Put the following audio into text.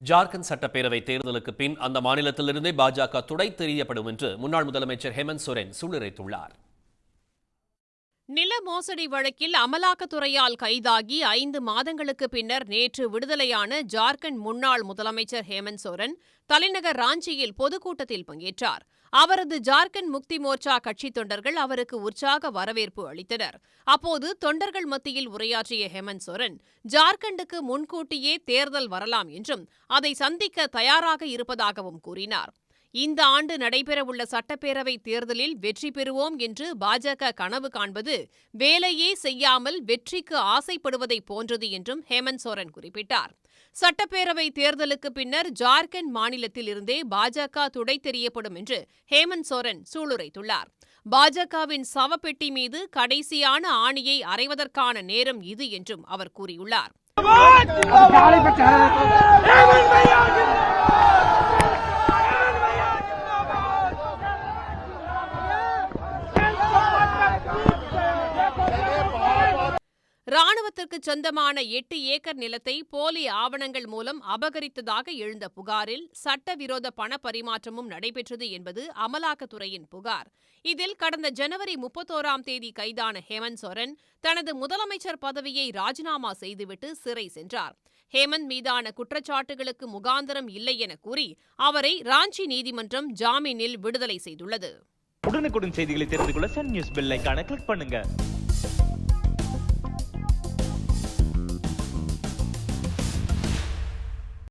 ஜார்க்கண்ட் சட்டப்பேரவை தேர்தலுக்கு பின் அந்த மாநிலத்திலிருந்தே பாஜக துடைத் தெரியப்படும் என்று முன்னாள் முதலமைச்சர் ஹேமந்த் சோரன் சூளுரைத்துள்ளார். நில மோசடி வழக்கில் அமலாக்கத்துறையால் கைதாகி 5 மாதங்களுக்கு பின்னர் நேற்று விடுதலையான ஜார்க்கண்ட் முன்னாள் முதலமைச்சர் ஹேமந்த் சோரன் தலைநகர் ராஞ்சியில் பொதுக்கூட்டத்தில் பங்கேற்றார். அவரது ஜார்க்கண்ட் முக்தி மோர்ச்சா கட்சித் தொண்டர்கள் அவருக்கு உற்சாக வரவேற்பு அளித்தனர். அப்போது தொண்டர்கள் மத்தியில் உரையாற்றிய ஹேமந்த் சோரன், ஜார்க்கண்டுக்கு முன்கூட்டியே தேர்தல் வரலாம் என்றும் அதை சந்திக்க தயாராக இருப்பதாகவும் கூறினார். இந்த ஆண்டு நடைபெறவுள்ள சட்டப்பேரவை தேர்தலில் வெற்றி பெறுவோம் என்று பாஜக கனவு காண்பது வேலையே செய்யாமல் வெற்றிக்கு ஆசைப்படுவதை போன்றது என்றும் ஹேமந்த் சோரன் குறிப்பிட்டார். சட்டப்பேரவை தேர்தலுக்கு பின்னர் ஜார்க்கண்ட் மாநிலத்தில் இருந்தே பாஜக துடைத் தெரியப்படும் என்று ஹேமந்த் சோரன் சூளுரைத்துள்ளார். பாஜகவின் சவப்பெட்டி மீது கடைசியான ஆணியை அறைவதற்கான நேரம் இது என்றும் அவர் கூறியுள்ளார். ராணுவத்திற்கு சொந்தமான 8 ஏக்கர் நிலத்தை போலி ஆவணங்கள் மூலம் அபகரித்ததாக எழுந்த புகாரில் சட்டவிரோத பண பரிமாற்றமும் நடைபெற்றது என்பது அமலாக்கத்துறையின் புகார். இதில் கடந்த ஜனவரி 31ஆம் தேதி கைதான ஹேமந்த் சோரன் தனது முதலமைச்சர் பதவியை ராஜினாமா செய்துவிட்டு சிறை சென்றார். ஹேமந்த் மீதான குற்றச்சாட்டுகளுக்கு முகாந்திரம் இல்லை என கூறி அவரை ராஞ்சி நீதிமன்றம் ஜாமீனில் விடுதலை செய்துள்ளது. உடனுக்குடன் செய்திகளை தெரிந்து கொள்ள சன் நியூஸ் பெல் ஐகானை கிளிக் பண்ணுங்க.